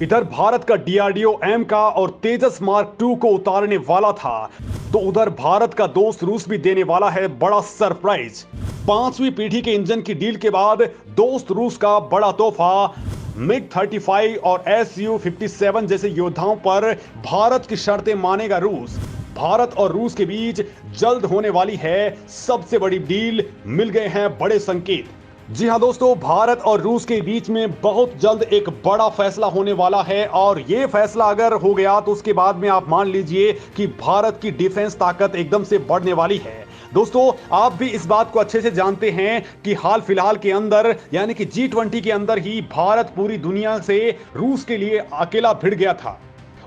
इधर भारत का DRDO M का और तेजस मार्क 2 को उतारने वाला था, तो उधर भारत का दोस्त रूस भी देने वाला है बड़ा सरप्राइज। 5वीं पीढ़ी के इंजन की डील के बाद दोस्त रूस का बड़ा तोहफा, मिग 35 और SU-57 जैसे योद्धाओं पर भारत की शर्तें मानेगा रूस। भारत और रूस के बीच जल्द होने वाली है सबसे बड़ी डील, मिल गए हैं बड़े संकेत। जी हां दोस्तों, भारत और रूस के बीच में बहुत जल्द एक बड़ा फैसला होने वाला है और यह फैसला अगर हो गया तो उसके बाद में आप मान लीजिए कि भारत की डिफेंस ताकत एकदम से बढ़ने वाली है। दोस्तों, आप भी इस बात को अच्छे से जानते हैं कि हाल फिलहाल के अंदर यानी कि G20 के अंदर ही भारत पूरी दुनिया से रूस के लिए अकेला भिड़ गया था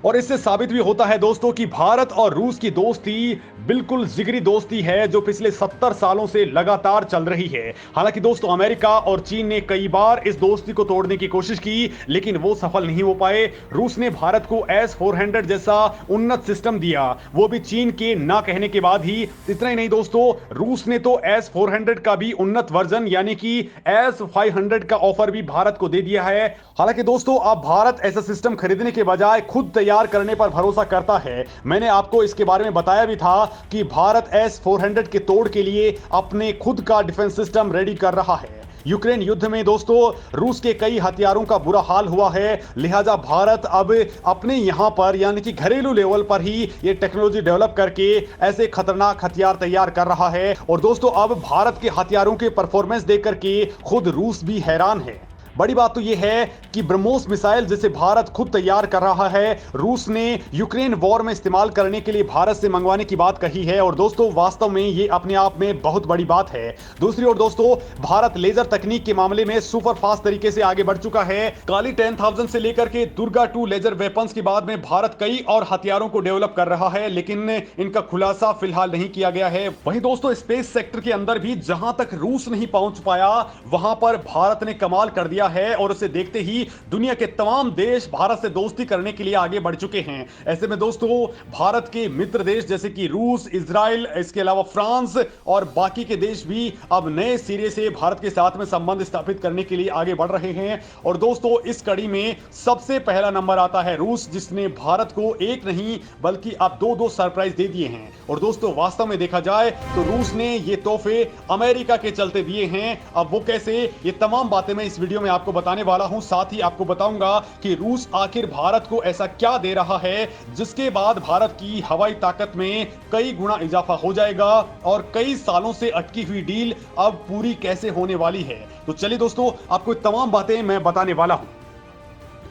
और इससे साबित भी होता है दोस्तों कि भारत और रूस की दोस्ती बिल्कुल जिगरी दोस्ती है जो पिछले 70 सालों से लगातार चल रही है। हालांकि दोस्तों, अमेरिका और चीन ने कई बार इस दोस्ती को तोड़ने की कोशिश की, लेकिन वो सफल नहीं हो पाए। रूस ने भारत को S-400 जैसा उन्नत सिस्टम दिया, वो भी चीन के ना कहने के बाद ही। इतना ही नहीं दोस्तों, रूस ने तो S-400 का भी उन्नत वर्जन यानी कि S-500 का ऑफर भी भारत को दे दिया है। हालांकि दोस्तों, अब भारत ऐसा सिस्टम खरीदने के बजाय खुद तैयार करने पर भरोसा करता है। मैंने आपको इसके बारे में बताया भी था कि भारत S-400 के तोड़ के लिए अपने खुद का डिफेंस सिस्टम रेडी कर रहा है। यूक्रेन युद्ध में दोस्तों रूस के कई हथियारों का बुरा हाल हुआ है, लिहाजा भारत अब अपने यहां पर यानी कि घरेलू लेवल पर ही ये टेक्नोलॉजी डेवलप करके ऐसे खतरनाक हथियार तैयार कर रहा है। और दोस्तों, अब भारत के हथियारों के परफॉर्मेंस देख करके खुद रूस भी हैरान है। बड़ी बात तो यह है कि ब्रह्मोस मिसाइल जिसे भारत खुद तैयार कर रहा है, रूस ने यूक्रेन वॉर में इस्तेमाल करने के लिए भारत से मंगवाने की बात कही है। और दोस्तों, वास्तव में ये अपने आप में बहुत बड़ी बात है। दूसरी ओर दोस्तों, भारत लेजर तकनीक के मामले में सुपर फास्ट तरीके से आगे बढ़ चुका है। काली 10,000 से लेकर के दुर्गा 2 लेजर वेपन्स के बाद में भारत कई और हथियारों को डेवलप कर रहा है, लेकिन इनका खुलासा फिलहाल नहीं किया गया है। वहीं दोस्तों, स्पेस सेक्टर के अंदर भी जहां तक रूस नहीं पहुंच पाया, वहां पर भारत ने कमाल कर दिया है और उसे देखते ही दुनिया के तमाम देश भारत से दोस्ती करने के लिए आगे बढ़ चुके हैं। ऐसे में दोस्तों, भारत के मित्र देश जैसे कि रूस, इजराइल, इसके अलावा फ्रांस और बाकी के देश भी अब नए सिरे से भारत के साथ में संबंध स्थापित करने के लिए आगे बढ़ रहे हैं। और दोस्तों, इस कड़ी में सबसे पहला नंबर आता है रूस, जिसने भारत को एक नहीं बल्कि अब दो सरप्राइज दे दिए हैं। और दोस्तों, वास्तव में देखा जाए तो रूस ने ये तोहफे अमेरिका के चलते दिए हैं। अब वो कैसे, ये तमाम बातें मैं इस वीडियो में आपको बताने वाला हूं। साथ ही आपको बताऊंगा कि रूस आखिर भारत को ऐसा क्या दे रहा है जिसके बाद भारत की हवाई ताकत में कई गुना इजाफा हो जाएगा और कई सालों से अटकी हुई डील अब पूरी कैसे होने वाली है। तो चलिए दोस्तों, आपको तमाम बातें मैं बताने वाला हूं।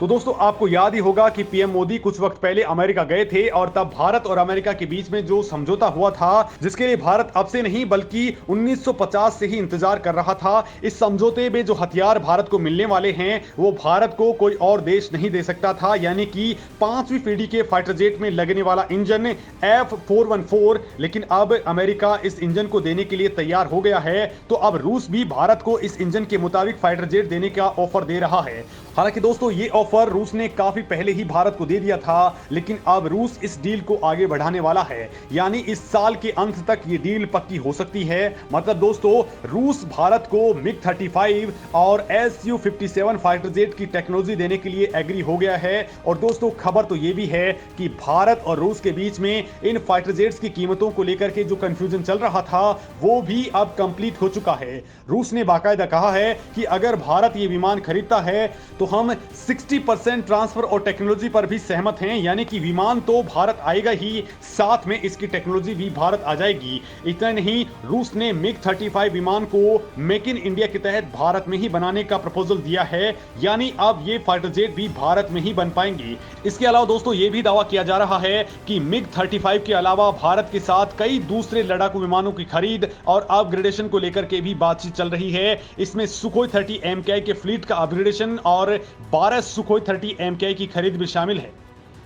तो दोस्तों, आपको याद ही होगा कि पीएम मोदी कुछ वक्त पहले अमेरिका गए थे और तब भारत और अमेरिका के बीच में जो समझौता हुआ था, जिसके लिए भारत अब से नहीं बल्कि 1950 से ही इंतजार कर रहा था। इस समझौते में जो हथियार भारत को मिलने वाले हैं वो भारत को कोई और देश नहीं दे सकता था, यानी कि 5वीं पीढ़ी के फाइटर जेट में लगने वाला इंजन F414। लेकिन अब अमेरिका इस इंजन को देने के लिए तैयार हो गया है, तो अब रूस भी भारत को इस इंजन के मुताबिक फाइटर जेट देने का ऑफर दे रहा है। हालांकि दोस्तों, ये ऑफर रूस ने काफी पहले ही भारत को दे दिया था, लेकिन अब रूस इस डील को आगे बढ़ाने वाला है, यानी इस साल के अंत तक ये डील पक्की हो सकती है। मतलब दोस्तों, रूस भारत को मिग 35 और SU-57 फाइटर जेट की टेक्नोलॉजी देने के लिए एग्री हो गया है। और दोस्तों, खबर तो ये भी है कि भारत और रूस के बीच में इन फाइटर जेट्स की कीमतों को लेकर के जो कंफ्यूजन चल रहा था वो भी अब कंप्लीट हो चुका है। रूस ने बाकायदा कहा है कि अगर भारत ये विमान खरीदता है तो हम 60% ट्रांसफर और टेक्नोलॉजी पर भी सहमत हैं, यानी कि विमान तो भारत आएगा ही, साथ में इसकी टेक्नोलॉजी भी भारत आ जाएगी। इतना नहीं, रूस ने मिग 35 विमान को मेक इन इंडिया के तहत भारत में ही बनाने का प्रपोजल दिया है, यानी अब ये फाइटर जेट भी भारत में ही बन पाएंगे। इसके अलावा दोस्तों, ये भी दावा किया जा रहा है कि मिग 35 के अलावा भारत के साथ कई दूसरे लड़ाकू विमानों की खरीद और अपग्रेडेशन को लेकर के भी बातचीत चल रही है। इसमें सुखोई 30 MKI के फ्लीट का अपग्रेडेशन और 12 सुखोई 30 MKI की खरीद भी शामिल है।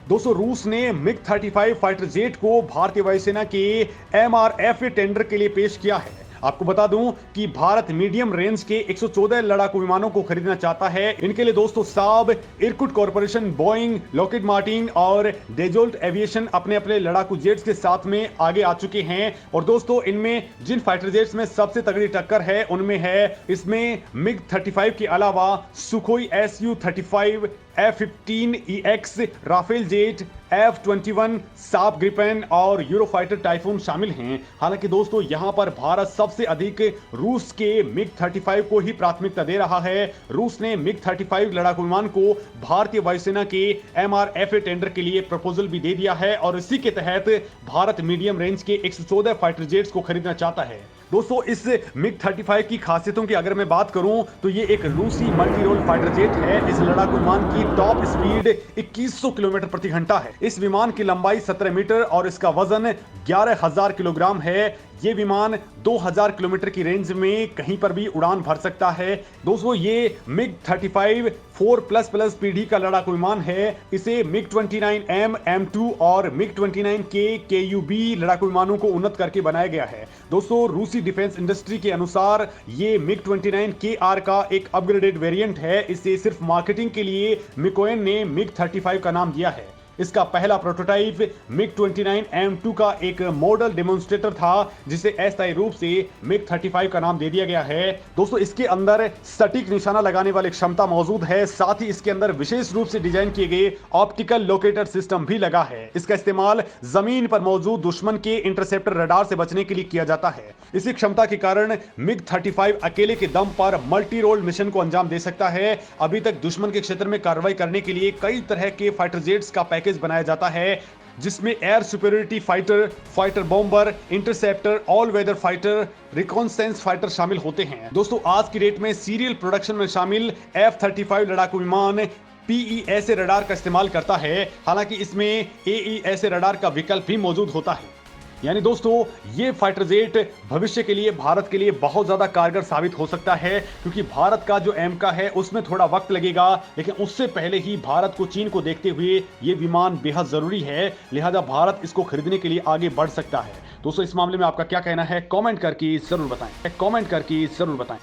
दोस्तों, रूस ने मिग 35 फाइटर जेट को भारतीय वायुसेना के MRF टेंडर के लिए पेश किया है। आपको बता दूं कि भारत मीडियम रेंज के 114 लड़ाकू विमानों को खरीदना चाहता है। इनके लिए दोस्तों साब, Irkut corporation, Boeing, Lockheed Martin और डेजोल्ट एविएशन अपने अपने लड़ाकू जेट्स के साथ में आगे आ चुके हैं। और दोस्तों, इनमें जिन फाइटर जेट्स में सबसे तगड़ी टक्कर है उनमें है इसमें मिग 35 के अलावा Sukhoi SU-35, F-15EX, Rafale jet, F-21 Saab Gripen और यूरोफाइटर टाइफून शामिल हैं। हालांकि दोस्तों यहां पर भारत सबसे अधिक रूस के मिग-35 को ही प्राथमिकता दे रहा है। रूस ने मिग-35 लड़ाकू विमान को भारतीय वायुसेना के MRFA टेंडर के लिए प्रपोजल भी दे दिया है और इसी के तहत भारत मीडियम रेंज के 114 फाइटर जेट्स को खरीदना चाहता है। दोस्तों इस मिग-35 की खासियतों की अगर मैं बात करूं तो ये एक रूसी मल्टी रोल फाइटर जेट है। इस लड़ाकू विमान की टॉप स्पीड 2100 किलोमीटर प्रति घंटा है। इस विमान की लंबाई 17 मीटर और इसका वजन 11,000 किलोग्राम है। ये विमान 2000 किलोमीटर की रेंज में कहीं पर भी उड़ान भर सकता है। दोस्तों ये मिग-35 4++ पीढ़ी का लड़ाकू विमान है। इसे मिग-29M, M2 और मिग-29K, KUB लड़ाकू विमानों को उन्नत करके बनाया गया है। दोस्तों रूसी डिफेंस इंडस्ट्री के अनुसार ये मिग-29KR का एक अपग्रेडेड वेरिएंट है। इसे सिर्फ मार्केटिंग के लिए मिकोयन ने मिग-35 का नाम दिया है। इसका पहला प्रोटोटाइप मिग-29M2 का एक मॉडल डेमोन्स्ट्रेटर था जिसे अस्थायी रूप से मिग-35 का नाम दे दिया गया है। दोस्तों इसके अंदर सटीक निशाना लगाने वाली क्षमता मौजूद है। साथ ही इसके अंदर विशेष रूप से डिजाइन किए गए ऑप्टिकल लोकेटर सिस्टम भी लगा है। इसका इस्तेमाल जमीन पर मौजूद दुश्मन के इंटरसेप्टर रडार से बचने के लिए किया जाता है। इसी क्षमता के कारण मिग-35 अकेले के दम पर मल्टी रोल मिशन को अंजाम दे सकता है। अभी तक दुश्मन के क्षेत्र में कार्रवाई करने के लिए कई तरह के फाइटर जेट्स का पैकेज बनाया जाता है जिसमें air superiority fighter, fighter bomber, interceptor, all weather fighter, reconnaissance fighter शामिल होते हैं। दोस्तों आज की डेट में सीरियल प्रोडक्शन में शामिल F-35 लड़ाकू विमान PESA रडार का इस्तेमाल करता है। हालांकि इसमें AESA रडार का विकल्प भी मौजूद होता है। यानी दोस्तों ये फाइटर जेट भविष्य के लिए भारत के लिए बहुत ज्यादा कारगर साबित हो सकता है क्योंकि भारत का जो एमका है उसमें थोड़ा वक्त लगेगा, लेकिन उससे पहले ही भारत को चीन को देखते हुए ये विमान बेहद जरूरी है। लिहाजा भारत इसको खरीदने के लिए आगे बढ़ सकता है। दोस्तों इस मामले में आपका क्या कहना है कमेंट करके जरूर बताएं।